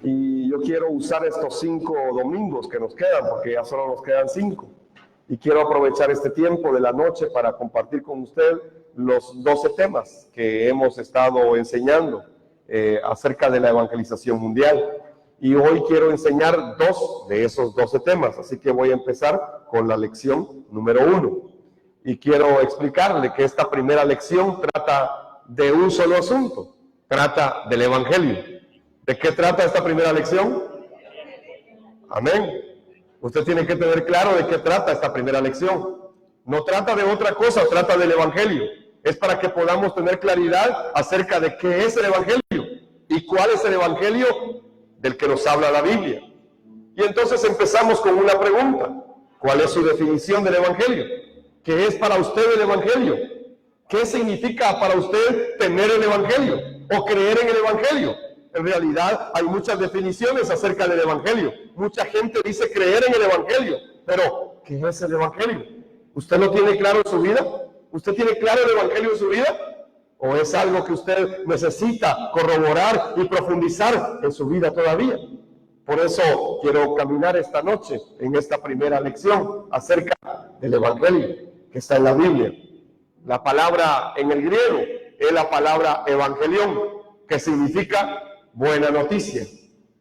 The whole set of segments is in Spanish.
Y yo quiero usar estos 5 domingos que nos quedan, porque ya solo nos quedan 5. Y quiero aprovechar este tiempo de la noche para compartir con usted los 12 temas que hemos estado enseñando acerca de la evangelización mundial. Y hoy quiero enseñar 2 de esos 12 temas, así que voy a empezar con la lección número 1. Y quiero explicarle que esta primera lección trata de un solo asunto, trata del Evangelio. ¿De qué trata esta primera lección? Amén. Usted tiene que tener claro de qué trata esta primera lección. No trata de otra cosa, trata del Evangelio. Es para que podamos tener claridad acerca de qué es el Evangelio y cuál es el Evangelio del que nos habla la Biblia. Y entonces empezamos con una pregunta. ¿Cuál es su definición del Evangelio? ¿Qué es para usted el Evangelio? ¿Qué significa para usted tener el Evangelio o creer en el Evangelio? En realidad hay muchas definiciones acerca del Evangelio. Mucha gente dice creer en el Evangelio, pero ¿qué es el Evangelio? ¿Usted lo tiene claro en su vida? ¿Usted tiene claro el Evangelio en su vida? ¿O es algo que usted necesita corroborar y profundizar en su vida todavía? Por eso quiero caminar esta noche en esta primera lección acerca del Evangelio que está en la Biblia. La palabra en el griego es la palabra evangelión, que significa buena noticia.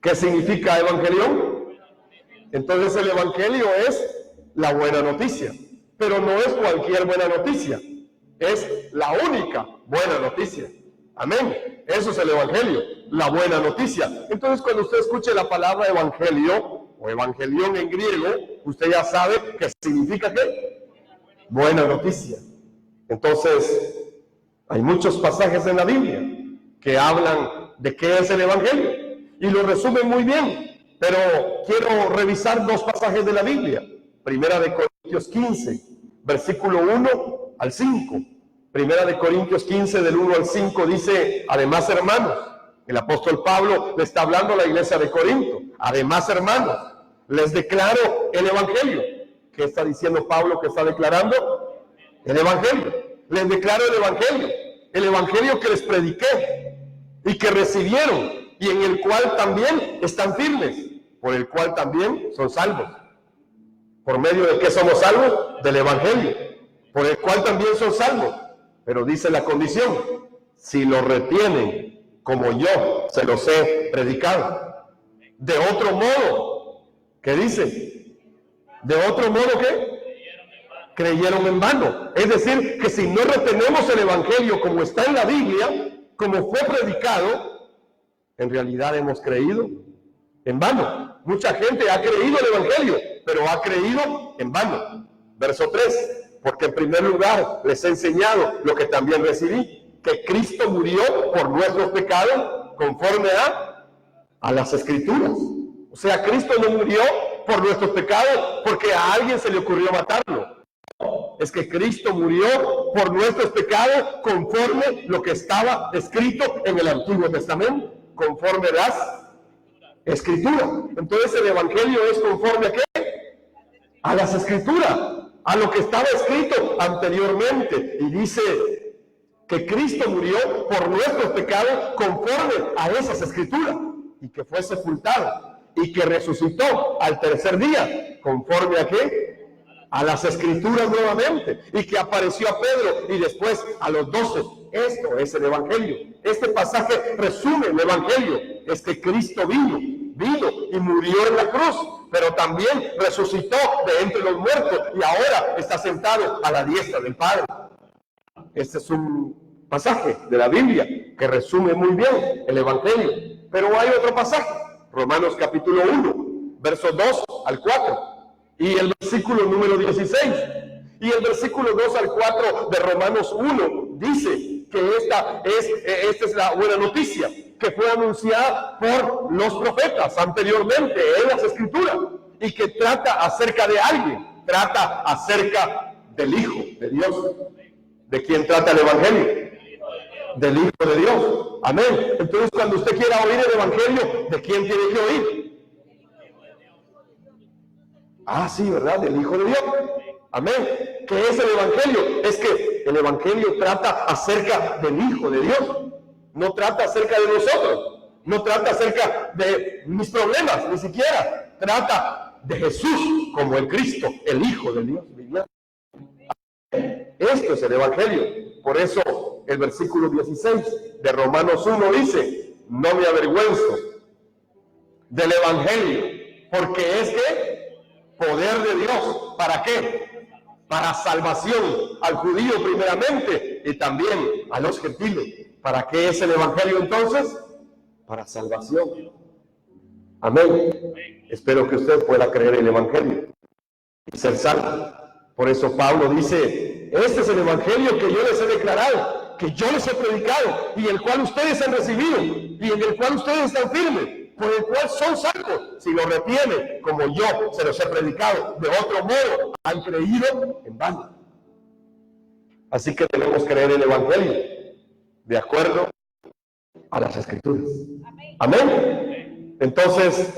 ¿Qué significa evangelión? Entonces el Evangelio es la buena noticia, pero no es cualquier buena noticia, es la única buena noticia. Amén. Eso es el Evangelio, la buena noticia. Entonces cuando usted escuche la palabra evangelio o evangelión en griego, usted ya sabe que significa ¿qué? Buena noticia. Entonces hay muchos pasajes en la Biblia que hablan de qué es el Evangelio y lo resumen muy bien, pero quiero revisar 2 pasajes de la Biblia. Primera de Corintios 15, versículo 1 al 5. Primera de Corintios 15, del 1 al 5 dice: además, hermanos, el apóstol Pablo le está hablando a la iglesia de Corinto. Además, hermanos, les declaro el Evangelio. ¿Qué está diciendo Pablo que está declarando? El Evangelio. Les declaro el Evangelio que les prediqué y que recibieron y en el cual también están firmes, por el cual también son salvos. ¿Por medio de qué somos salvos? Del Evangelio, por el cual también son salvos. Pero dice la condición: si lo retienen como yo se los he predicado. De otro modo, ¿qué dice? De otro modo, ¿qué? Creyeron en vano. Es decir, que si no retenemos el Evangelio como está en la Biblia, como fue predicado, en realidad hemos creído en vano. Mucha gente ha creído el Evangelio, pero ha creído en vano. Verso 3. Porque en primer lugar les he enseñado lo que también recibí, que Cristo murió por nuestros pecados conforme a las Escrituras. O sea, Cristo no murió por nuestros pecados porque a alguien se le ocurrió matarlo. Es que Cristo murió por nuestros pecados conforme lo que estaba escrito en el Antiguo Testamento, conforme las Escrituras. Entonces el Evangelio es conforme ¿a qué? A las Escrituras, a lo que estaba escrito anteriormente. Y dice que Cristo murió por nuestros pecados conforme a esas Escrituras, y que fue sepultado y que resucitó al tercer día conforme a ¿qué? A las Escrituras nuevamente, y que apareció a Pedro y después a los 12. Esto es el Evangelio. Este pasaje resume el Evangelio. Es que Cristo vino y murió en la cruz, pero también resucitó de entre los muertos y ahora está sentado a la diestra del Padre. Este es un pasaje de la Biblia que resume muy bien el Evangelio. Pero hay otro pasaje, Romanos capítulo 1, versos 2 al 4. Y el versículo número 16. Y el versículo 2 al 4 de Romanos 1 dice que esta es la buena noticia que fue anunciada por los profetas anteriormente en las Escrituras, y que trata acerca de alguien, trata acerca del Hijo de Dios. ¿De quién trata el Evangelio? Del Hijo de Dios. Amén. Entonces, cuando usted quiera oír el Evangelio, ¿de quién tiene que oír? Ah, sí, ¿verdad? Del Hijo de Dios. Amén. ¿Qué es el Evangelio? Es que el Evangelio trata acerca del Hijo de Dios. No trata acerca de nosotros. No trata acerca de mis problemas, ni siquiera. Trata de Jesús como el Cristo, el Hijo de Dios viviente. Esto es el Evangelio. Por eso el versículo 16 de Romanos 1 dice: no me avergüenzo del Evangelio, porque es que poder de Dios. ¿Para qué? Para salvación al judío primeramente y también a los gentiles. ¿Para qué es el Evangelio entonces? Para salvación. Amén. Espero que usted pueda creer en el Evangelio y ser salvo. Por eso Pablo dice: este es el Evangelio que yo les he declarado, que yo les he predicado, y el cual ustedes han recibido, y en el cual ustedes están firmes, por el cual son salvos, si lo retienen, como yo se los he predicado. De otro modo, han creído en vano. Así que debemos creer en el Evangelio, de acuerdo a las Escrituras. Amén. Entonces,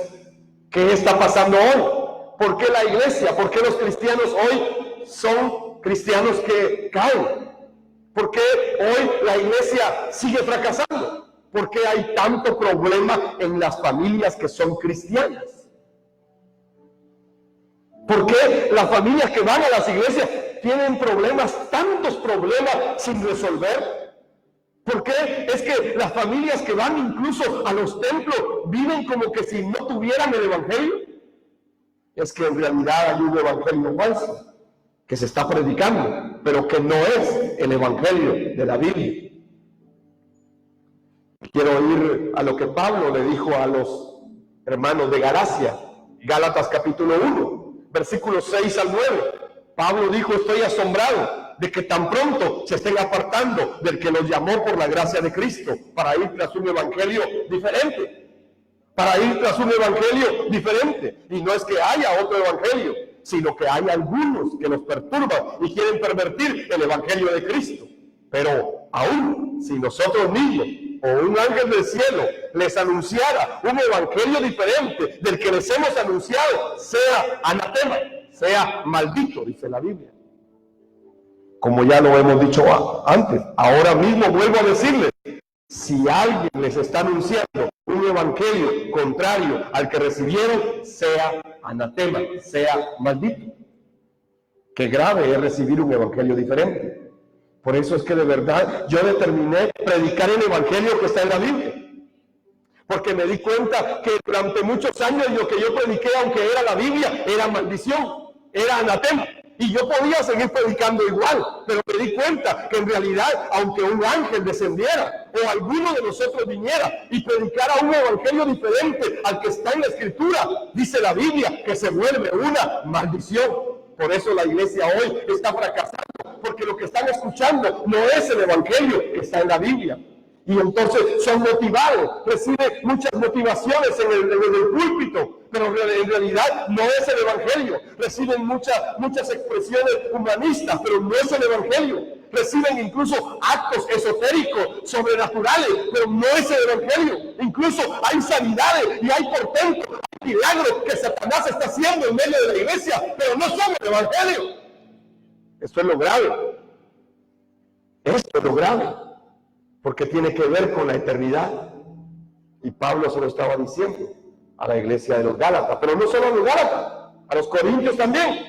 ¿qué está pasando hoy? ¿Por qué la iglesia? ¿Por qué los cristianos hoy son cristianos que caen? ¿Por qué hoy la iglesia sigue fracasando? ¿Por qué hay tanto problema en las familias que son cristianas? ¿Por qué las familias que van a las iglesias tienen problemas, tantos problemas sin resolver? ¿Por qué es que las familias que van incluso a los templos viven como que si no tuvieran el Evangelio? Es que en realidad hay un evangelio falso que se está predicando, pero que no es el Evangelio de la Biblia. Quiero ir a lo que Pablo le dijo a los hermanos de Galacia, Gálatas capítulo 1, versículos 6 al 9. Pablo dijo: estoy asombrado de que tan pronto se estén apartando del que los llamó por la gracia de Cristo para ir tras un evangelio diferente. Para ir tras un evangelio diferente. Y no es que haya otro evangelio, sino que hay algunos que los perturban y quieren pervertir el evangelio de Cristo. Pero aún si nosotros mismos o un ángel del cielo les anunciara un evangelio diferente del que les hemos anunciado, sea anatema, sea maldito, dice la Biblia. Como ya lo hemos dicho antes, ahora mismo vuelvo a decirles: si alguien les está anunciando un evangelio contrario al que recibieron, sea anatema, sea maldito. Qué grave es recibir un evangelio diferente. Por eso es que de verdad yo determiné predicar el evangelio que está en la Biblia. Porque me di cuenta que durante muchos años lo que yo prediqué, aunque era la Biblia, era maldición, era anatema. Y yo podía seguir predicando igual, pero me di cuenta que en realidad, aunque un ángel descendiera o alguno de nosotros viniera y predicara un evangelio diferente al que está en la Escritura, dice la Biblia que se vuelve una maldición. Por eso la iglesia hoy está fracasando, porque lo que están escuchando no es el evangelio que está en la Biblia. Y entonces son motivados, reciben muchas motivaciones en el púlpito, pero en realidad no es el evangelio. Reciben muchas expresiones humanistas, pero no es el evangelio. Reciben incluso actos esotéricos, sobrenaturales, pero no es el evangelio. Incluso hay sanidades y hay portentos, hay milagros que Satanás está haciendo en medio de la iglesia, pero no son el evangelio. Esto es lo grave. Esto es lo grave. Porque tiene que ver con la eternidad. Y Pablo se lo estaba diciendo a la iglesia de los Gálatas, pero no solo a los Gálatas, a los corintios también.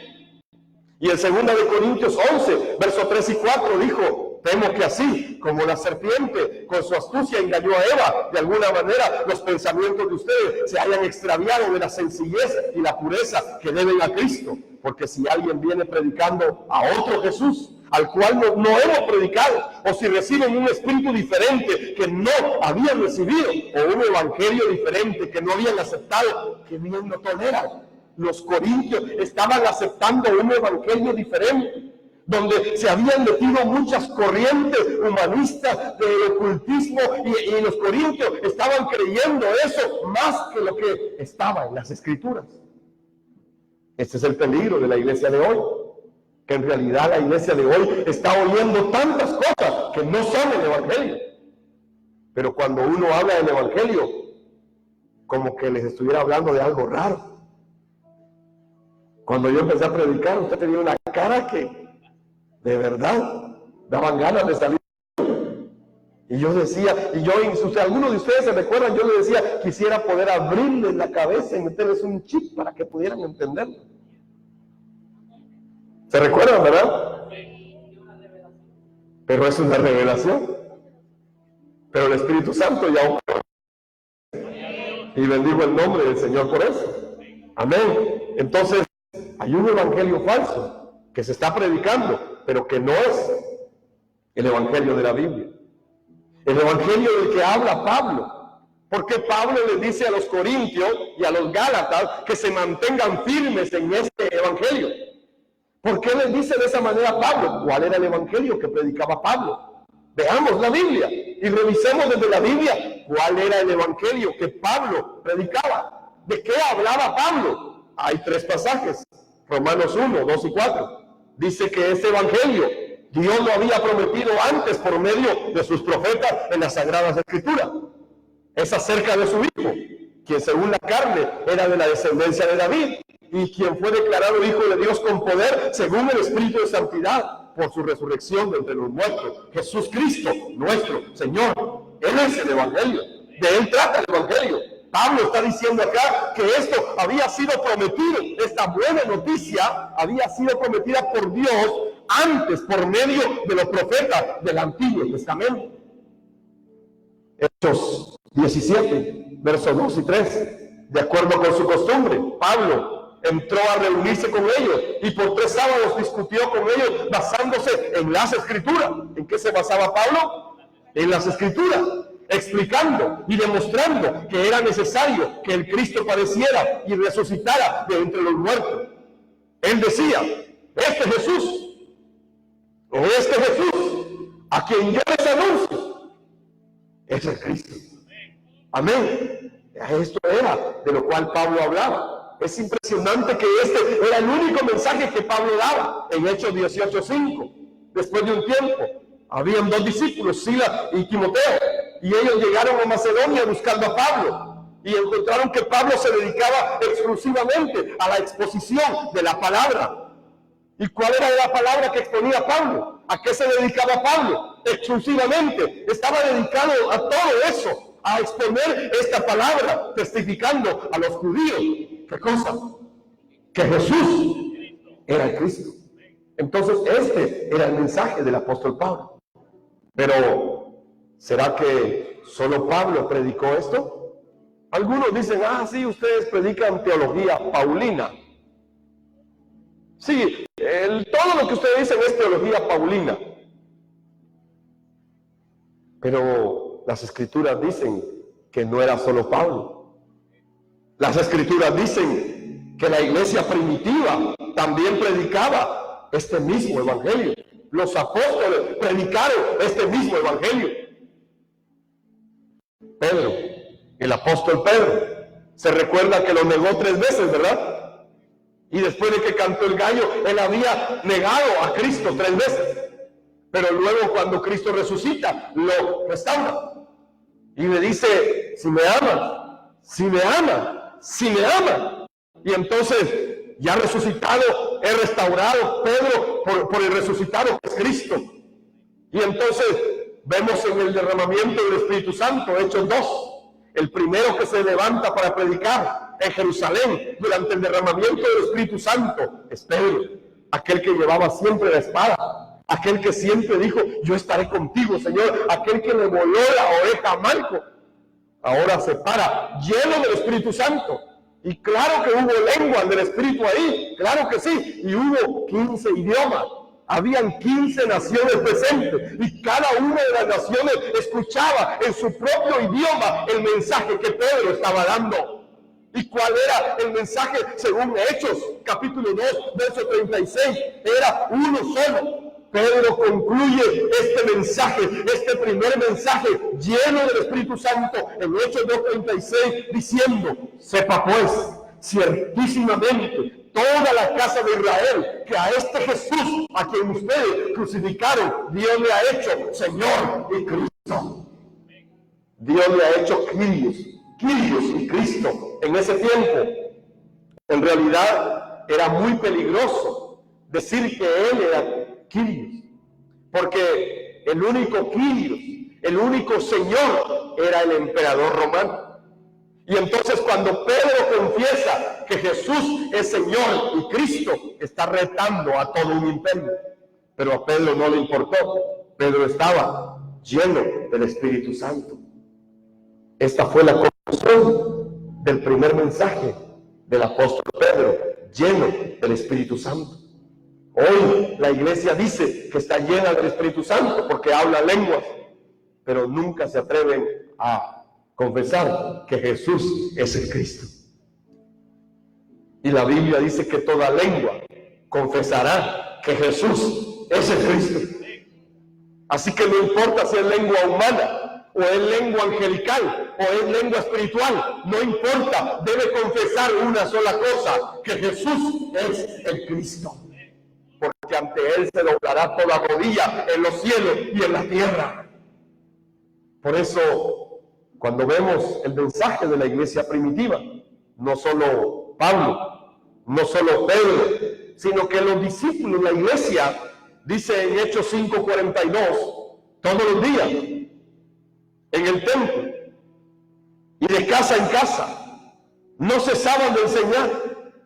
Y en 2 de Corintios 11, versos 3 y 4 dijo: temo que así como la serpiente con su astucia engañó a Eva, de alguna manera los pensamientos de ustedes se hayan extraviado de la sencillez y la pureza que deben a Cristo. Porque si alguien viene predicando a otro Jesús, al cual no hemos predicado, o si reciben un espíritu diferente que no habían recibido, o un evangelio diferente que no habían aceptado, que bien lo toleran. Los corintios estaban aceptando un evangelio diferente, donde se habían metido muchas corrientes humanistas del ocultismo, y los corintios estaban creyendo eso más que lo que estaba en las Escrituras. Este es el peligro de la iglesia de hoy, que en realidad la iglesia de hoy está oyendo tantas cosas que no son el evangelio. Pero cuando uno habla del evangelio, como que les estuviera hablando de algo raro. Cuando yo empecé a predicar, usted tenía una cara que de verdad daban ganas de salir. Y yo decía, algunos de ustedes se recuerdan, yo les decía, quisiera poder abrirles la cabeza y meterles un chip para que pudieran entenderlo. ¿Se recuerdan, verdad? Pero es una revelación. Pero el Espíritu Santo ya operó. Y bendigo el nombre del Señor por eso. Amén. Entonces, hay un evangelio falso que se está predicando, pero que no es el evangelio de la Biblia. El evangelio del que habla Pablo. Porque Pablo les dice a los corintios y a los gálatas que se mantengan firmes en este evangelio. ¿Por qué les dice de esa manera Pablo? ¿Cuál era el evangelio que predicaba Pablo? Veamos la Biblia y revisemos desde la Biblia cuál era el evangelio que Pablo predicaba. ¿De qué hablaba Pablo? Hay 3 pasajes, Romanos 1, 2 y 4. Dice que este evangelio Dios lo había prometido antes por medio de sus profetas en las Sagradas Escrituras. Es acerca de su Hijo, quien según la carne era de la descendencia de David, y quien fue declarado Hijo de Dios con poder según el Espíritu de Santidad por su resurrección de entre los muertos. Jesús Cristo, nuestro Señor. Él es el evangelio. De Él trata el evangelio. Pablo está diciendo acá que esto había sido prometido, esta buena noticia había sido prometida por Dios antes por medio de los profetas del Antiguo Testamento. Hechos 17, versos 2 y 3. De acuerdo con su costumbre, Pablo entró a reunirse con ellos y por 3 sábados discutió con ellos basándose en las Escrituras. ¿En qué se basaba Pablo? En las Escrituras, explicando y demostrando que era necesario que el Cristo padeciera y resucitara de entre los muertos. Él decía, este Jesús a quien yo les anuncio es el Cristo. Amén. Esto era de lo cual Pablo hablaba. Es impresionante que este era el único mensaje que Pablo daba en Hechos 18:5. Después de un tiempo, habían 2 discípulos, Silas y Timoteo, y ellos llegaron a Macedonia buscando a Pablo y encontraron que Pablo se dedicaba exclusivamente a la exposición de la palabra. ¿Y cuál era la palabra que exponía Pablo? ¿A qué se dedicaba Pablo? Exclusivamente. Estaba dedicado a todo eso, a exponer esta palabra, testificando a los judíos. ¿Qué cosa? Que Jesús era el Cristo. Entonces este era el mensaje del apóstol Pablo. Pero, ¿será que solo Pablo predicó esto? Algunos dicen, sí, ustedes predican teología paulina. Sí, todo lo que ustedes dicen es teología paulina. Pero las Escrituras dicen que no era solo Pablo. Las Escrituras dicen que la iglesia primitiva también predicaba este mismo evangelio. Los apóstoles predicaron este mismo evangelio. Pedro, el apóstol Pedro, se recuerda que lo negó 3 veces, ¿verdad? Y después de que cantó el gallo, él había negado a Cristo 3 veces. Pero luego cuando Cristo resucita, lo restaura. Y le dice, si me aman, si me aman, si me aman. Y entonces, ya resucitado, es restaurado Pedro por el resucitado que es Cristo. Y entonces, vemos en el derramamiento del Espíritu Santo, Hechos 2, el primero que se levanta para predicar en Jerusalén durante el derramamiento del Espíritu Santo es Pedro, aquel que llevaba siempre la espada, aquel que siempre dijo, yo estaré contigo, Señor, aquel que le voló la oreja a Malco. Ahora se para lleno del Espíritu Santo. Y claro que hubo lengua del Espíritu ahí, claro que sí, y hubo 15 idiomas. Habían 15 naciones presentes y cada una de las naciones escuchaba en su propio idioma el mensaje que Pedro estaba dando. ¿Y cuál era el mensaje? Según Hechos, capítulo 2, verso 36, era uno solo. Pedro concluye este mensaje, este primer mensaje lleno del Espíritu Santo en Hechos 2:36, diciendo, sepa pues, ciertísimamente, toda la casa de Israel, que a este Jesús, a quien ustedes crucificaron, Dios le ha hecho Señor y Cristo. Dios le ha hecho Kyrios y Cristo. En ese tiempo, en realidad, era muy peligroso decir que Él era Kyrios, porque el único Kyrios El único Señor era el emperador romano. Y entonces cuando Pedro confiesa que Jesús es Señor y Cristo, está retando a todo un imperio. Pero a Pedro no le importó. Pedro estaba lleno del Espíritu Santo. Esta fue la conclusión del primer mensaje del apóstol Pedro, lleno del Espíritu Santo. Hoy la iglesia dice que está llena del Espíritu Santo porque habla lenguas, pero nunca se atreven a confesar que Jesús es el Cristo. Y la Biblia dice que toda lengua confesará que Jesús es el Cristo. Así que no importa si es lengua humana, o es lengua angelical, o es lengua espiritual, no importa, debe confesar una sola cosa, que Jesús es el Cristo. Porque ante Él se doblará toda rodilla en los cielos y en la tierra. Por eso, cuando vemos el mensaje de la iglesia primitiva, no solo Pablo, no solo Pedro, sino que los discípulos, la iglesia, dice en Hechos 5:42, todos los días, en el templo y de casa en casa, no cesaban de enseñar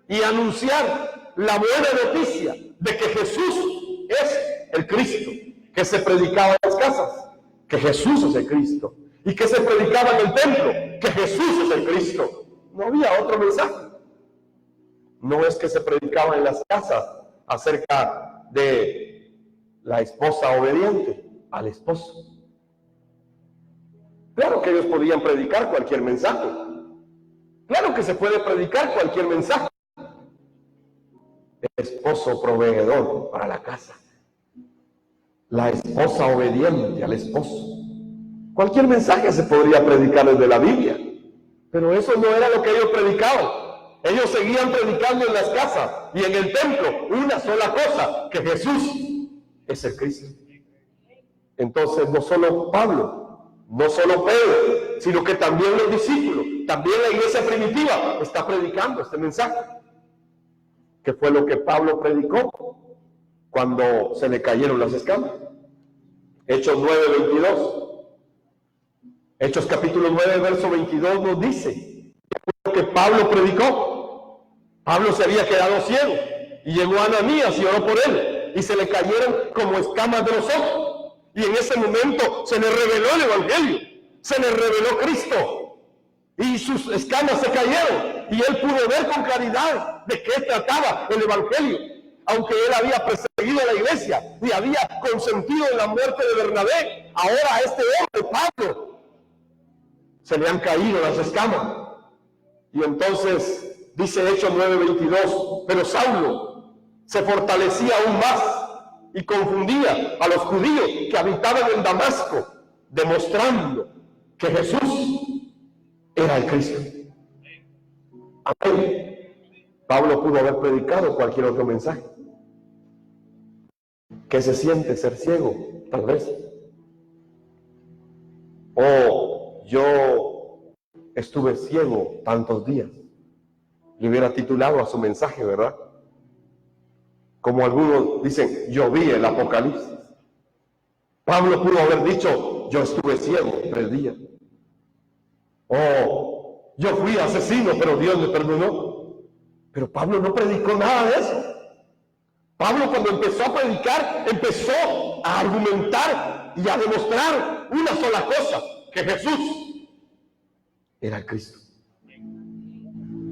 y anunciar la buena noticia de que Jesús es el Cristo, que se predicaba en las casas, que Jesús es el Cristo, y que se predicaba en el templo, que Jesús es el Cristo. No había otro mensaje. No es que se predicaba en las casas acerca de la esposa obediente al esposo. Claro que ellos podían predicar cualquier mensaje. Claro que se puede predicar cualquier mensaje. El esposo proveedor para la casa. La esposa obediente al esposo. Cualquier mensaje se podría predicar desde la Biblia. Pero eso no era lo que ellos predicaban. Ellos seguían predicando en las casas y en el templo una sola cosa, que Jesús es el Cristo. Entonces no solo Pablo, no solo Pedro, sino que también los discípulos, también la iglesia primitiva está predicando este mensaje. Que fue lo que Pablo predicó cuando se le cayeron las escamas. Hechos 9:22. Hechos capítulo 9, verso 22 nos dice que fue lo que Pablo predicó. Pablo se había quedado ciego y llegó Ananías y oró por él y se le cayeron como escamas de los ojos. Y en ese momento se le reveló el Evangelio, se le reveló Cristo y sus escamas se cayeron y él pudo ver con claridad de qué trataba el Evangelio. Aunque él había perseguido a la iglesia y había consentido en la muerte de Bernabé, ahora a este hombre, Pablo, se le han caído las escamas. Y entonces dice Hechos 9:22, pero Saulo se fortalecía aún más y confundía a los judíos que habitaban en Damasco, demostrando que Jesús era el Cristo. Amén. Pablo pudo haber predicado cualquier otro mensaje. ¿Qué se siente ser ciego? Tal vez. O yo estuve ciego tantos días. Le hubiera titulado a su mensaje, ¿verdad? Como algunos dicen, yo vi el Apocalipsis. Pablo pudo haber dicho, yo estuve ciego 3 días. O yo fui asesino, pero Dios me perdonó. Pero Pablo no predicó nada de eso. Pablo, cuando empezó a predicar, empezó a argumentar y a demostrar una sola cosa, que Jesús era el Cristo.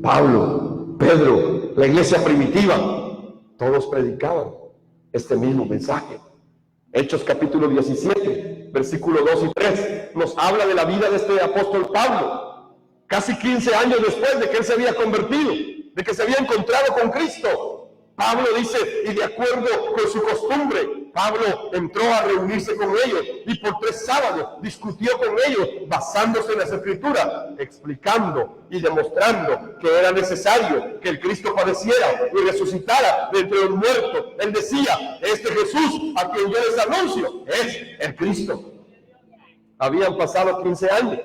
Pablo, Pedro, la iglesia primitiva, todos predicaban este mismo mensaje. Hechos capítulo 17, versículos 2 y 3, nos habla de la vida de este apóstol Pablo, casi 15 años después de que él se había convertido, de que se había encontrado con Cristo. Pablo dice, y de acuerdo con su costumbre, Pablo entró a reunirse con ellos y por 3 sábados discutió con ellos basándose en las Escrituras, explicando y demostrando que era necesario que el Cristo padeciera y resucitara de entre los muertos. Él decía, este Jesús a quien yo les anuncio es el Cristo. Habían pasado 15 años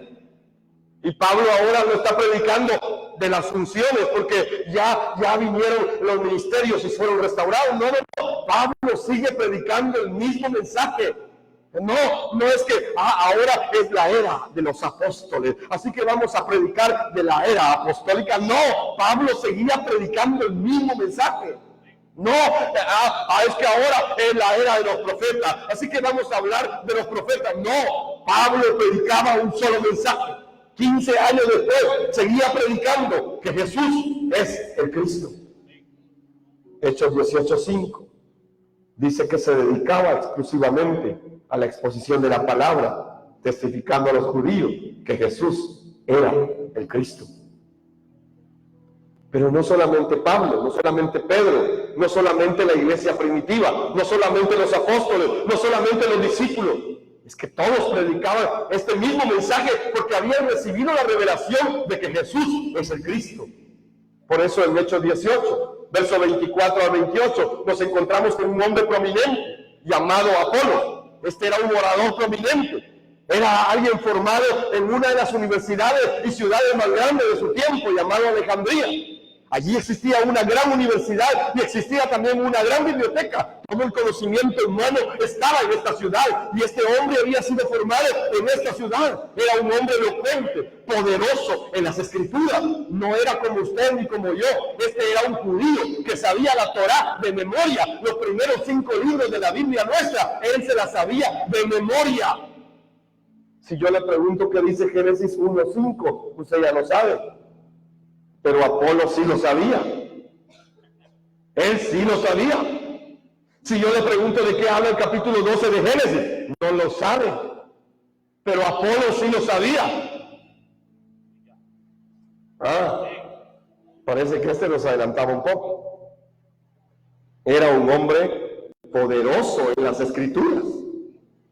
y Pablo ahora lo está predicando de las funciones, porque ya vinieron los ministerios y fueron restaurados. No, Pablo sigue predicando el mismo mensaje No es que ahora es la era de los apóstoles, así que vamos a predicar de la era apostólica. No, Pablo seguía predicando el mismo mensaje. No, es que ahora es la era de los profetas, así que vamos a hablar de los profetas. No, Pablo predicaba un solo mensaje. 15 años después seguía predicando que Jesús es el Cristo. Hechos 18:5 dice que se dedicaba exclusivamente a la exposición de la palabra, testificando a los judíos que Jesús era el Cristo. Pero no solamente Pablo, no solamente Pedro, no solamente la iglesia primitiva, no solamente los apóstoles, no solamente los discípulos. Es que todos predicaban este mismo mensaje porque habían recibido la revelación de que Jesús es el Cristo. Por eso en Hechos 18, versos 24 al 28, nos encontramos con un hombre prominente llamado Apolo. Este era un orador prominente. Era alguien formado en una de las universidades y ciudades más grandes de su tiempo, llamado Alejandría. Allí existía una gran universidad y existía también una gran biblioteca. Todo el conocimiento humano estaba en esta ciudad y este hombre había sido formado en esta ciudad. Era un hombre elocuente, poderoso en las escrituras. No era como usted ni como yo. Este era un judío que sabía la Torá de memoria. Los primeros 5 libros de la Biblia nuestra, él se la sabía de memoria. Si yo le pregunto qué dice Génesis 1:5, usted ya lo sabe. Pero Apolo sí lo sabía. Él sí lo sabía. Si yo le pregunto de qué habla el capítulo 12 de Génesis, no lo sabe. Pero Apolo sí lo sabía. Parece que este nos adelantaba un poco. Era un hombre poderoso en las escrituras.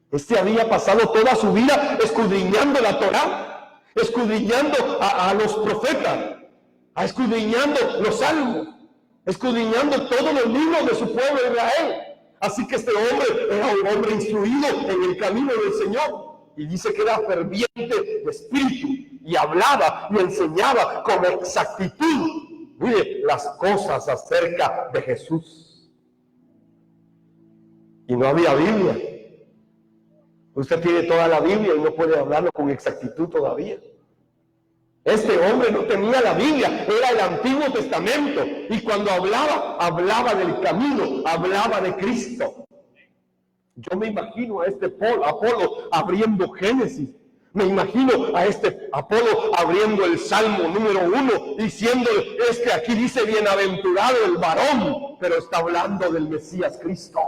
Este había pasado toda su vida escudriñando la Torá, escudriñando a los profetas, escudriñando los salmos, escudriñando todos los libros de su pueblo Israel. Así que este hombre era un hombre instruido en el camino del Señor. Y dice que era ferviente de espíritu y hablaba y enseñaba con exactitud, mire, las cosas acerca de Jesús. Y no había Biblia. Usted tiene toda la Biblia y no puede hablarlo con exactitud todavía. Este hombre no tenía la Biblia, era el Antiguo Testamento. Y cuando hablaba del camino, hablaba de Cristo. Yo me imagino a este Apolo abriendo Génesis. Me imagino a este Apolo abriendo el Salmo número 1, diciendo, es que aquí dice bienaventurado el varón, pero está hablando del Mesías Cristo.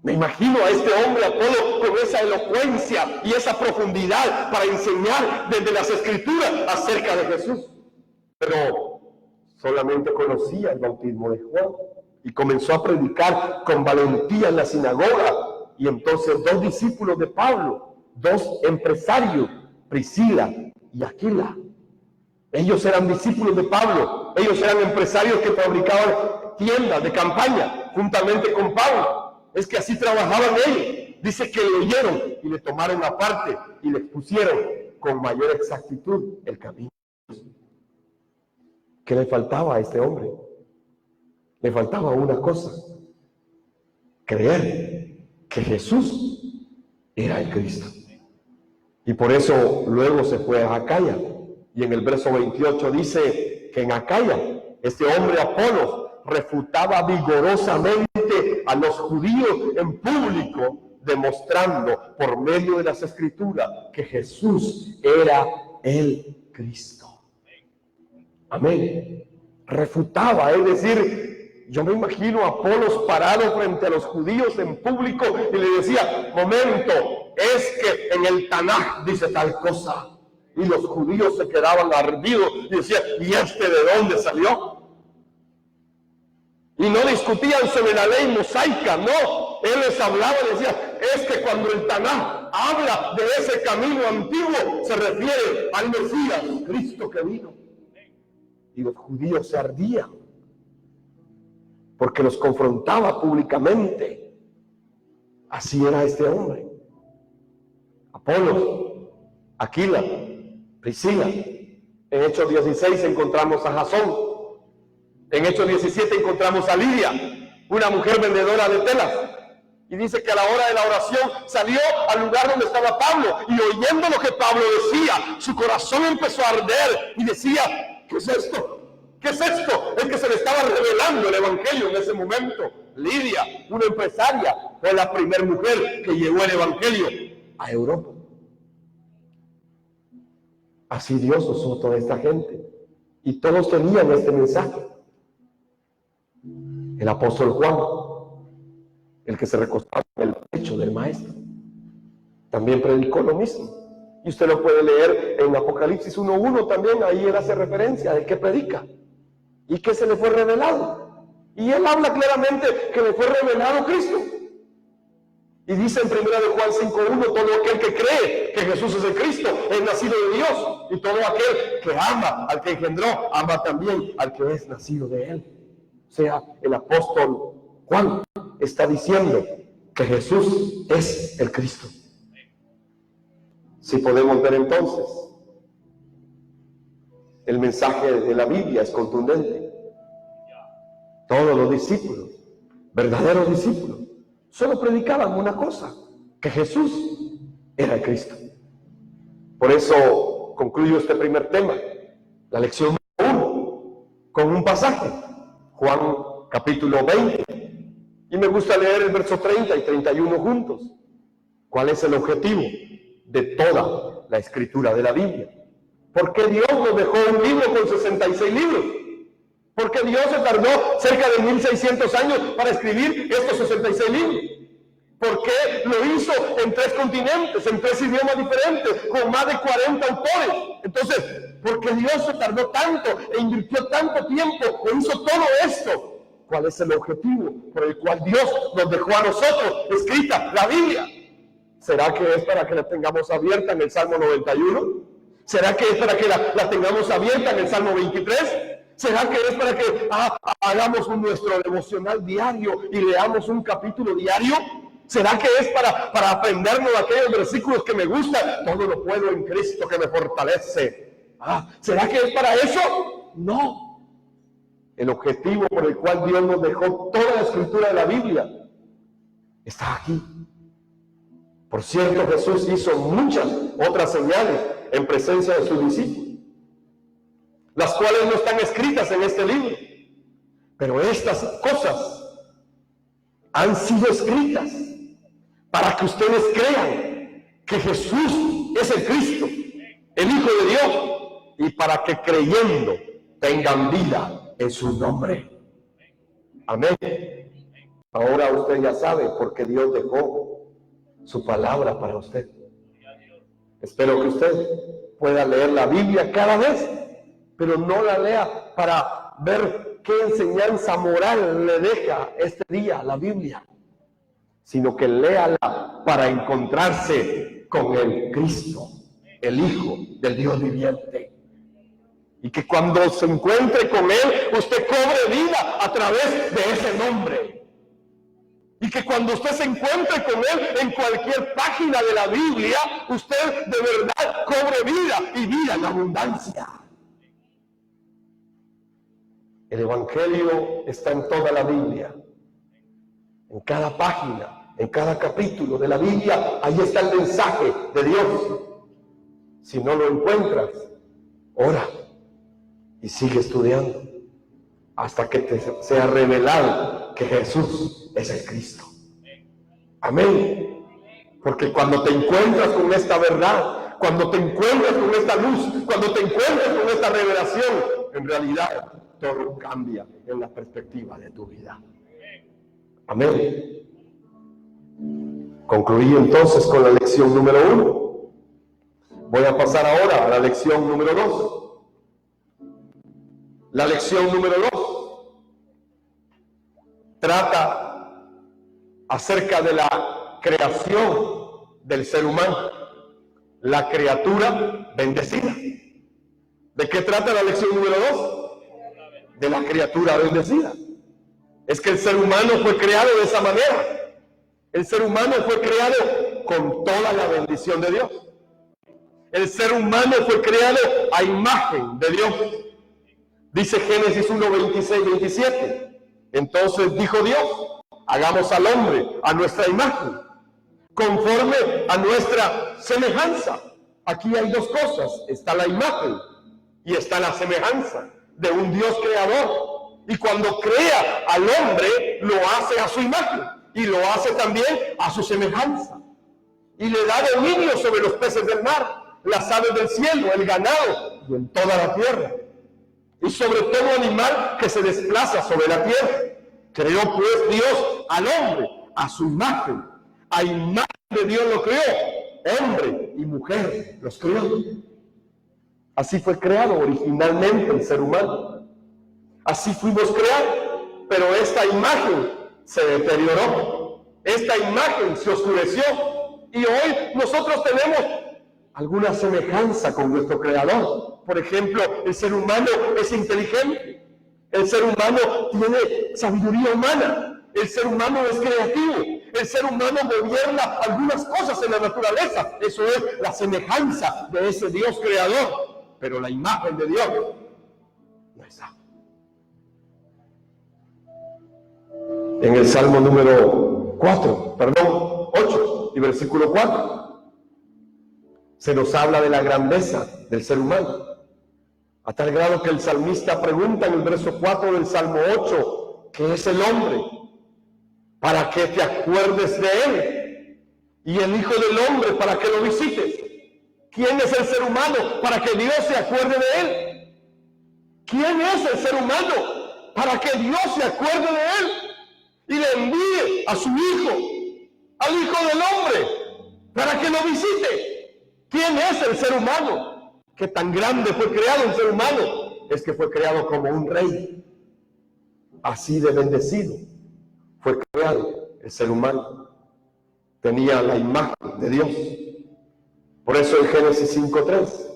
Me imagino a este hombre Apolo con esa elocuencia y esa profundidad para enseñar desde las Escrituras acerca de Jesús. Pero solamente conocía el bautismo de Juan y comenzó a predicar con valentía en la sinagoga. Y entonces 2 discípulos de Pablo, 2 empresarios, Priscila y Aquila. Ellos eran discípulos de Pablo, ellos eran empresarios que fabricaban tiendas de campaña juntamente con Pablo. Es que así trabajaban ellos. Dice que le oyeron y le tomaron aparte y le expusieron con mayor exactitud el camino. ¿Qué le faltaba a este hombre? Le faltaba una cosa: creer que Jesús era el Cristo. Y por eso luego se fue a Acaya. Y en el verso 28 dice que en Acaya este hombre Apolos refutaba vigorosamente a los judíos en público, demostrando por medio de las Escrituras que Jesús era el Cristo. Amén. Refutaba, es decir, yo me imagino a Apolos parado frente a los judíos en público y le decía, momento, es que en el Tanaj dice tal cosa. Y los judíos se quedaban ardidos y decían, ¿y este de dónde salió? Y no discutían sobre la ley mosaica, no. Él les hablaba y decía, es que cuando el Tanaj habla de ese camino antiguo, se refiere al Mesías, Cristo que vino. Y los judíos se ardían, porque los confrontaba públicamente. Así era este hombre. Apolo, Aquila, Priscila. En Hechos 16 encontramos a Jasón. En Hechos 17 encontramos a Lidia, una mujer vendedora de telas. Y dice que a la hora de la oración salió al lugar donde estaba Pablo y oyendo lo que Pablo decía, su corazón empezó a arder y decía, ¿qué es esto? ¿Qué es esto? Es que se le estaba revelando el evangelio en ese momento. Lidia, una empresaria, fue la primera mujer que llevó el evangelio a Europa. Así Dios usó toda esta gente y todos tenían este mensaje. El apóstol Juan, el que se recostaba en el pecho del maestro, también predicó lo mismo. Y usted lo puede leer en Apocalipsis 1:1 también, ahí él hace referencia de qué predica y qué se le fue revelado. Y él habla claramente que le fue revelado Cristo. Y dice en 1 Juan 5:1, todo aquel que cree que Jesús es el Cristo es nacido de Dios. Y todo aquel que ama al que engendró, ama también al que es nacido de él. O sea, el apóstol Juan está diciendo que Jesús es el Cristo. Si podemos ver entonces, el mensaje de la Biblia es contundente. Todos los discípulos, verdaderos discípulos, solo predicaban una cosa, que Jesús era el Cristo. Por eso concluyo este primer tema, la lección 1, con un pasaje, Juan capítulo 20. Y me gusta leer el verso 30 y 31 juntos. ¿Cuál es el objetivo de toda la escritura de la Biblia? ¿Por qué Dios nos dejó un libro con 66 libros? ¿Por qué Dios se tardó cerca de 1600 años para escribir estos 66 libros? ¿Por qué lo hizo en 3 continentes, en 3 idiomas diferentes, con más de 40 autores? Entonces, ¿por qué Dios se tardó tanto e invirtió tanto tiempo e hizo todo esto? ¿Cuál es el objetivo por el cual Dios nos dejó a nosotros escrita la Biblia? ¿Será que es para que la tengamos abierta en el Salmo 91? ¿Será que es para que la tengamos abierta en el Salmo 23? ¿Será que es para que hagamos nuestro devocional diario y leamos un capítulo diario? ¿Será que es para aprendernos aquellos versículos que me gustan? Todo lo puedo en Cristo que me fortalece. ¿Será que es para eso? No. El objetivo por el cual Dios nos dejó toda la escritura de la Biblia está aquí. Por cierto, Jesús hizo muchas otras señales en presencia de sus discípulos, las cuales no están escritas en este libro. Pero estas cosas han sido escritas para que ustedes crean que Jesús es el Cristo, el Hijo de Dios, y para que creyendo tengan vida en su nombre. Amén. Ahora usted ya sabe por qué Dios dejó su palabra para usted. Espero que usted pueda leer la Biblia cada vez, pero no la lea para ver qué enseñanza moral le deja este día la Biblia, sino que léala para encontrarse con el Cristo, el Hijo del Dios viviente. Y que cuando se encuentre con Él, usted cobre vida a través de ese nombre. Y que cuando usted se encuentre con Él en cualquier página de la Biblia, usted de verdad cobre vida y vida en abundancia. El Evangelio está en toda la Biblia. En cada página, en cada capítulo de la Biblia, ahí está el mensaje de Dios. Si no lo encuentras, ora y sigue estudiando hasta que te sea revelado que Jesús es el Cristo. Amén. Porque cuando te encuentras con esta verdad, cuando te encuentras con esta luz, cuando te encuentras con esta revelación, en realidad todo cambia en la perspectiva de tu vida. Amén. Concluí entonces con la lección número 1. Voy a pasar ahora a la lección número 2. La lección número 2 trata acerca de la creación del ser humano, la criatura bendecida. ¿De qué trata la lección número 2? De la criatura bendecida. Es que el ser humano fue creado de esa manera. El ser humano fue creado con toda la bendición de Dios. El ser humano fue creado a imagen de Dios. Dice Génesis 1, 26, 27. Entonces dijo Dios, hagamos al hombre a nuestra imagen, conforme a nuestra semejanza. Aquí hay dos cosas, está la imagen y está la semejanza de un Dios creador. Y cuando crea al hombre, lo hace a su imagen y lo hace también a su semejanza. Y le da dominio sobre los peces del mar, las aves del cielo, el ganado y en toda la tierra. Y sobre todo animal que se desplaza sobre la tierra. Creó pues Dios al hombre a su imagen. A imagen de Dios lo creó. Hombre y mujer los creó. Así fue creado originalmente el ser humano. Así fuimos creados. Pero esta imagen se deterioró. Esta imagen se oscureció. Y hoy nosotros tenemos alguna semejanza con nuestro Creador. Por ejemplo, el ser humano es inteligente. El ser humano tiene sabiduría humana. El ser humano es creativo. El ser humano gobierna algunas cosas en la naturaleza. Eso es la semejanza de ese Dios creador. Pero la imagen de Dios no está. En el Salmo número 8 y versículo 4, se nos habla de la grandeza del ser humano. A tal grado que el salmista pregunta en el verso 4 del Salmo 8, ¿qué es el hombre? Para que te acuerdes de él. Y el Hijo del Hombre, para que lo visites. ¿Quién es el ser humano? Para que Dios se acuerde de él. ¿Quién es el ser humano? Para que Dios se acuerde de él. Y le envíe a su Hijo, al Hijo del Hombre, para que lo visite. ¿Quién es el ser humano? ¿Qué tan grande fue creado el ser humano? Es que fue creado como un rey. Así de bendecido fue creado el ser humano. Tenía la imagen de Dios. Por eso en Génesis 5:3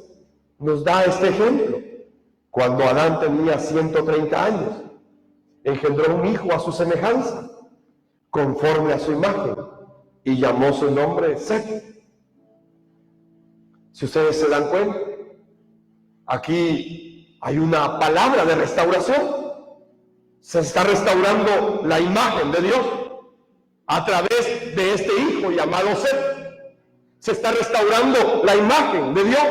nos da este ejemplo. Cuando Adán tenía 130 años, engendró un hijo a su semejanza, conforme a su imagen, y llamó su nombre Set. Si ustedes se dan cuenta, aquí hay una palabra de restauración. Se está restaurando la imagen de Dios a través de este hijo llamado Set. Se está restaurando la imagen de Dios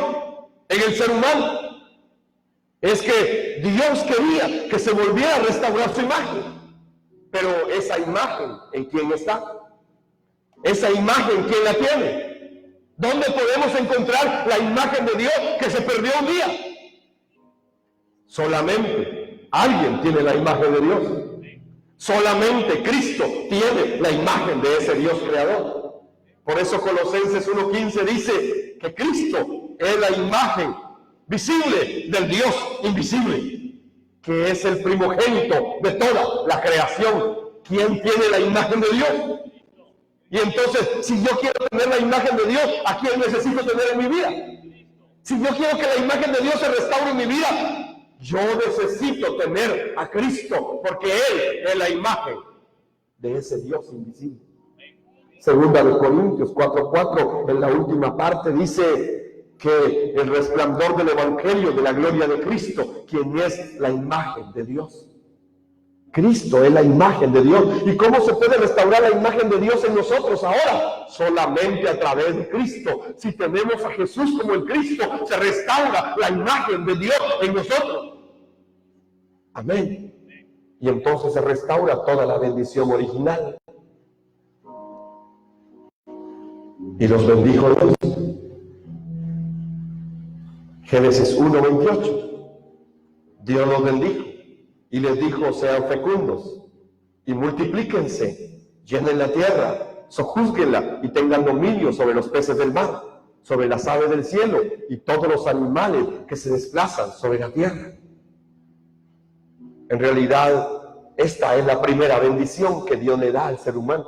en el ser humano. Es que Dios quería que se volviera a restaurar su imagen. Pero esa imagen, ¿en quién está? Esa imagen, ¿quién la tiene? ¿Dónde podemos encontrar la imagen de Dios que se perdió un día? Solamente alguien tiene la imagen de Dios. Solamente Cristo tiene la imagen de ese Dios creador. Por eso Colosenses 1:15 dice que Cristo es la imagen visible del Dios invisible, que es el primogénito de toda la creación. ¿Quién tiene la imagen de Dios? Y entonces, si yo quiero tener la imagen de Dios, ¿a quién necesito tener en mi vida? Si yo quiero que la imagen de Dios se restaure en mi vida, yo necesito tener a Cristo, porque Él es la imagen de ese Dios invisible. Segunda de Corintios 4:4, en la última parte, dice que el resplandor del Evangelio de la gloria de Cristo, quien es la imagen de Dios. Cristo es la imagen de Dios. ¿Y cómo se puede restaurar la imagen de Dios en nosotros ahora? Solamente a través de Cristo. Si tenemos a Jesús como el Cristo, se restaura la imagen de Dios en nosotros. Amén. Y entonces se restaura toda la bendición original. Y los bendijo Dios. Génesis 1:28. Dios los bendijo y les dijo: sean fecundos y multiplíquense, llenen la tierra, sojúzguenla y tengan dominio sobre los peces del mar, sobre las aves del cielo y todos los animales que se desplazan sobre la tierra. En realidad, esta es la primera bendición que Dios le da al ser humano.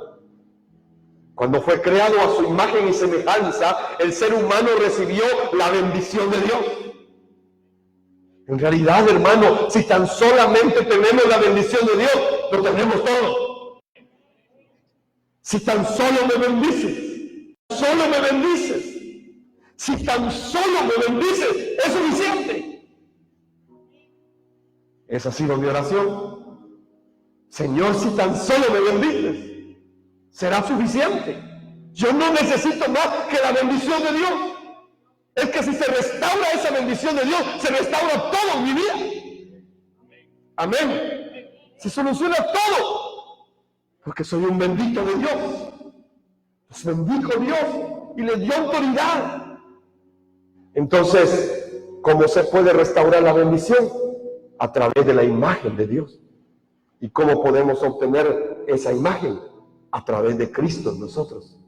Cuando fue creado a su imagen y semejanza, el ser humano recibió la bendición de Dios. En realidad, hermano, si tan solamente tenemos la bendición de Dios, lo tenemos todo. Si tan solo me bendices, solo me bendices. Si tan solo me bendices, es suficiente. Esa ha sido mi oración. Señor, si tan solo me bendices, será suficiente. Yo no necesito más que la bendición de Dios. Es que si se restaura esa bendición de Dios, se restaura todo en mi vida. Amén. Se soluciona todo. Porque soy un bendito de Dios. Nos bendijo Dios y le dio autoridad. Entonces, ¿cómo se puede restaurar la bendición? A través de la imagen de Dios. ¿Y cómo podemos obtener esa imagen? A través de Cristo en nosotros.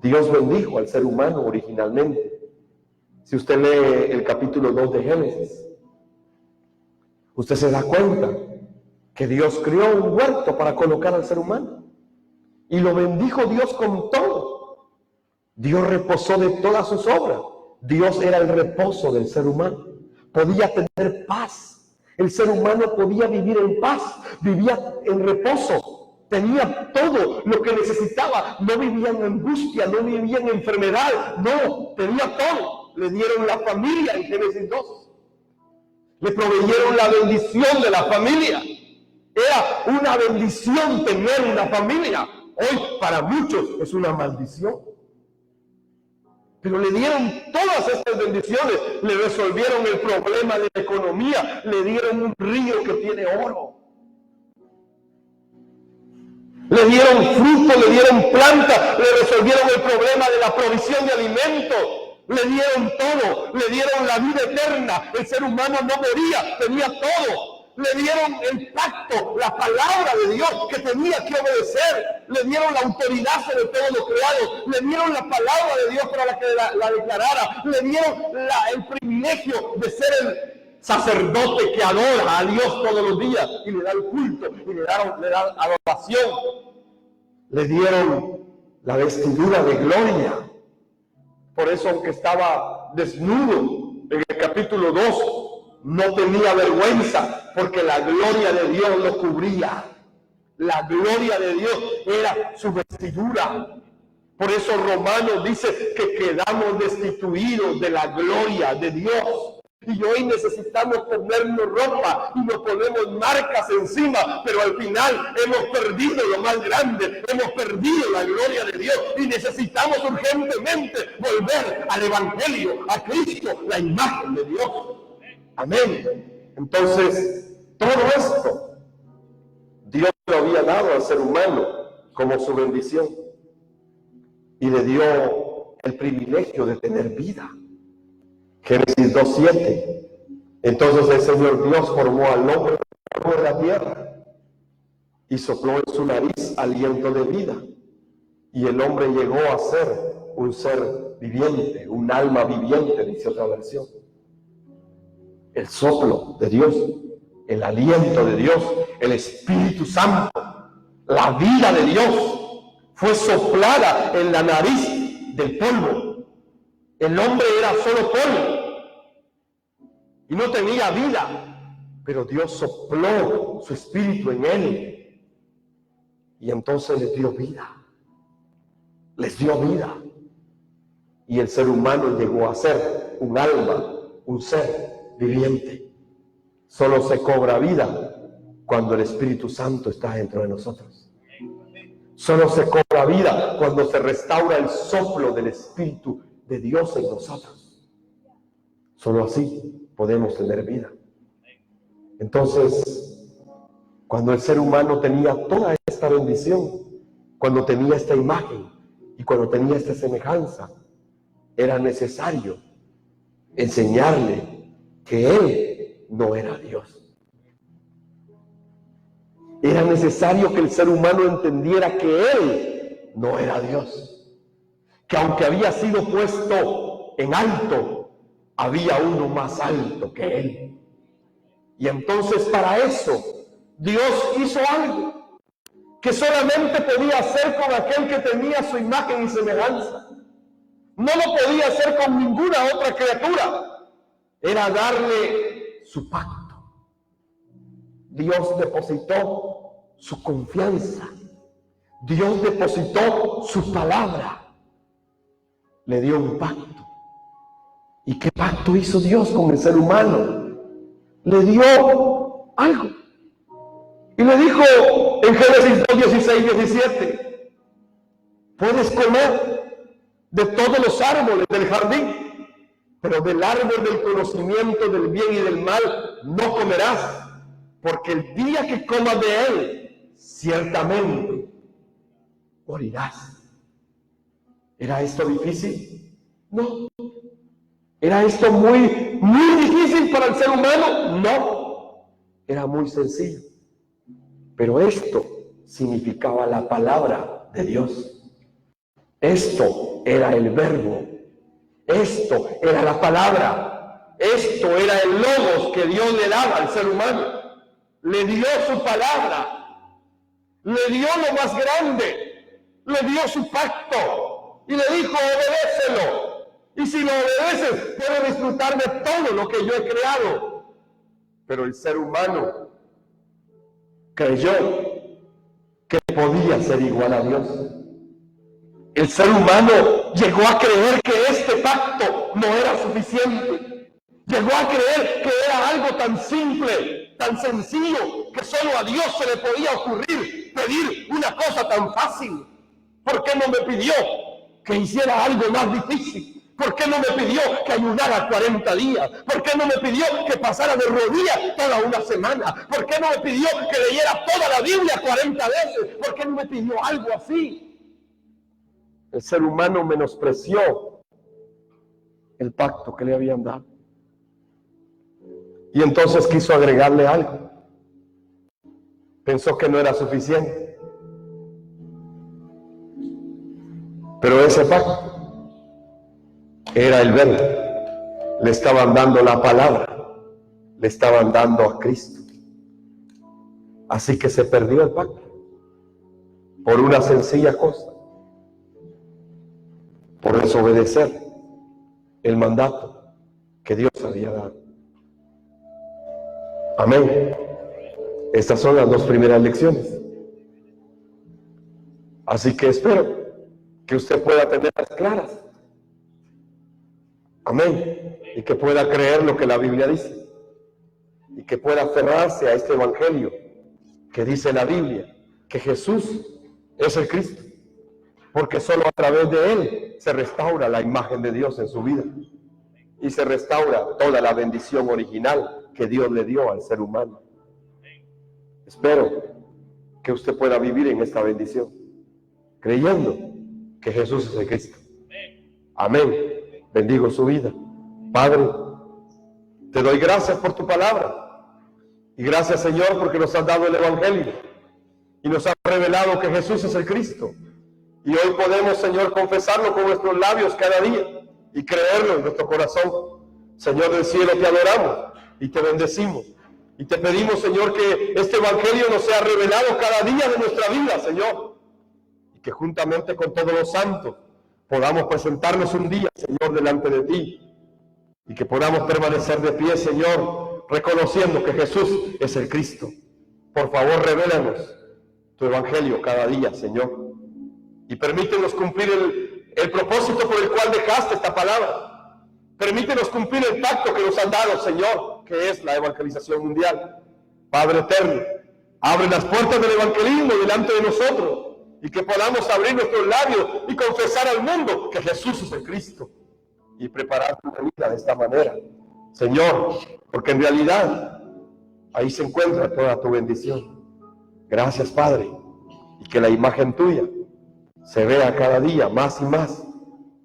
Dios bendijo al ser humano originalmente. Si usted lee el capítulo 2 de Génesis, usted se da cuenta que Dios crió un huerto para colocar al ser humano. Y lo bendijo Dios con todo. Dios reposó de todas sus obras. Dios era el reposo del ser humano. Podía tener paz. El ser humano podía vivir en paz. Vivía en reposo. Tenía todo lo que necesitaba. No vivía en angustia, no vivía en enfermedad. No, tenía todo. Le dieron la familia en Génesis 2. Le proveyeron la bendición de la familia. Era una bendición tener una familia. Hoy para muchos es una maldición. Pero le dieron todas estas bendiciones. Le resolvieron el problema de la economía. Le dieron un río que tiene oro. Le dieron fruto, le dieron planta, le resolvieron el problema de la provisión de alimentos. Le dieron todo, le dieron la vida eterna. El ser humano no moría, tenía todo. Le dieron el pacto, la palabra de Dios que tenía que obedecer. Le dieron la autoridad sobre todo lo creado. Le dieron la palabra de Dios para que la declarara. Le dieron el privilegio de ser el sacerdote que adora a Dios todos los días y le da el culto y le da adoración. Le dieron la vestidura de gloria. Por eso, aunque estaba desnudo en el capítulo 2, no tenía vergüenza, porque la gloria de Dios lo cubría. La gloria de Dios era su vestidura. Por eso Romanos dice que quedamos destituidos de la gloria de Dios. Y hoy necesitamos ponernos ropa y nos ponemos marcas encima, pero al final hemos perdido lo más grande, hemos perdido la gloria de Dios y necesitamos urgentemente volver al Evangelio, a Cristo, la imagen de Dios. Amén. Entonces, todo esto Dios lo había dado al ser humano como su bendición y le dio el privilegio de tener vida. Génesis 2:7. Entonces el Señor Dios formó al hombre de la tierra y sopló en su nariz aliento de vida. Y el hombre llegó a ser un ser viviente, un alma viviente, dice otra versión. El soplo de Dios, el aliento de Dios, el Espíritu Santo, la vida de Dios fue soplada en la nariz del polvo. El hombre era solo polvo y no tenía vida, pero Dios sopló su espíritu en él y entonces les dio vida. Les dio vida. Y el ser humano llegó a ser un alma, un ser viviente. Solo se cobra vida cuando el Espíritu Santo está dentro de nosotros. Solo se cobra vida cuando se restaura el soplo del Espíritu de Dios en nosotros. Solo así podemos tener vida. Entonces, cuando el ser humano tenía toda esta bendición, cuando tenía esta imagen y cuando tenía esta semejanza, era necesario enseñarle que Él no era Dios. Era necesario que el ser humano entendiera que Él no era Dios. Que aunque había sido puesto en alto, había uno más alto que Él. Y entonces para eso, Dios hizo algo que solamente podía hacer con aquel que tenía su imagen y semejanza. No lo podía hacer con ninguna otra criatura. Era darle su pacto. Dios depositó su confianza. Dios depositó su palabra. Le dio un pacto. ¿Y qué pacto hizo Dios con el ser humano? Le dio algo. Y le dijo en Génesis 2, 16, 17, puedes comer de todos los árboles del jardín, pero del árbol del conocimiento del bien y del mal no comerás, porque el día que comas de él, ciertamente morirás. ¿Era esto difícil? No. ¿Era esto muy difícil para el ser humano? No. Era muy sencillo. Pero esto significaba la palabra de Dios. Esto era el verbo. Esto era la palabra. Esto era el logos que Dios le daba al ser humano. Le dio su palabra. Le dio lo más grande. Le dio su pacto. Y le dijo, obedécelo. Y si lo obedeces, puedes disfrutar de todo lo que yo he creado. Pero el ser humano creyó que podía ser igual a Dios. El ser humano llegó a creer que este pacto no era suficiente. Llegó a creer que era algo tan simple, tan sencillo, que solo a Dios se le podía ocurrir pedir una cosa tan fácil. ¿Por qué no me pidió que hiciera algo más difícil? ¿Por qué no me pidió que ayunara 40 días? ¿Por qué no me pidió que pasara de rodillas toda una semana? ¿Por qué no me pidió que leyera toda la Biblia 40 veces? ¿Por qué no me pidió algo así? El ser humano menospreció el pacto que le habían dado. Y entonces quiso agregarle algo. Pensó que no era suficiente. Pero ese pacto era el verbo. Le estaban dando la palabra. Le estaban dando a Cristo. Así que se perdió el pacto. Por una sencilla cosa. Por desobedecer el mandato que Dios había dado. Amén. Estas son las dos primeras lecciones. Así que espero que usted pueda tenerlas claras. Amén. Y que pueda creer lo que la Biblia dice. Y que pueda aferrarse a este evangelio que dice la Biblia, que Jesús es el Cristo. Porque solo a través de Él se restaura la imagen de Dios en su vida. Y se restaura toda la bendición original que Dios le dio al ser humano. Espero que usted pueda vivir en esta bendición, creyendo que Jesús es el Cristo. Amén. Bendigo su vida. Padre, te doy gracias por tu palabra. Y gracias, Señor, porque nos has dado el evangelio. Y nos has revelado que Jesús es el Cristo. Y hoy podemos, Señor, confesarlo con nuestros labios cada día y creerlo en nuestro corazón. Señor del cielo, te adoramos y te bendecimos. Y te pedimos, Señor, que este evangelio nos sea revelado cada día de nuestra vida, Señor. Y que juntamente con todos los santos podamos presentarnos un día, Señor, delante de ti. Y que podamos permanecer de pie, Señor, reconociendo que Jesús es el Cristo. Por favor, revélanos tu evangelio cada día, Señor. Y permítenos cumplir el propósito por el cual dejaste esta palabra. Permítenos cumplir el pacto que nos han dado, Señor, que es la evangelización mundial. Padre eterno, abre las puertas del evangelismo delante de nosotros y que podamos abrir nuestros labios y confesar al mundo que Jesús es el Cristo y preparar tu vida de esta manera, Señor, porque en realidad ahí se encuentra toda tu bendición. Gracias, Padre, y que la imagen tuya se vea cada día más y más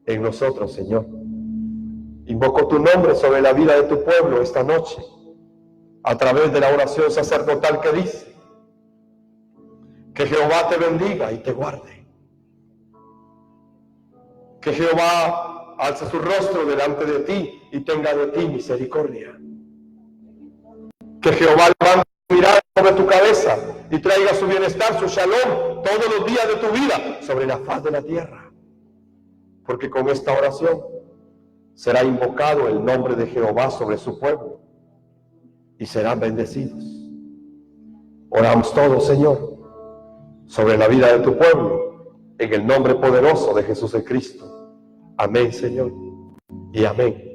en nosotros, Señor. Invoco tu nombre sobre la vida de tu pueblo esta noche, a través de la oración sacerdotal que dice: que Jehová te bendiga y te guarde. Que Jehová alce su rostro delante de ti y tenga de ti misericordia. Que Jehová levante su mirada sobre tu cabeza y traiga su bienestar, su shalom, todos los días de tu vida sobre la faz de la tierra. Porque con esta oración será invocado el nombre de Jehová sobre su pueblo y serán bendecidos. Oramos todos, Señor, sobre la vida de tu pueblo, en el nombre poderoso de Jesús el Cristo. Amén, Señor, y amén.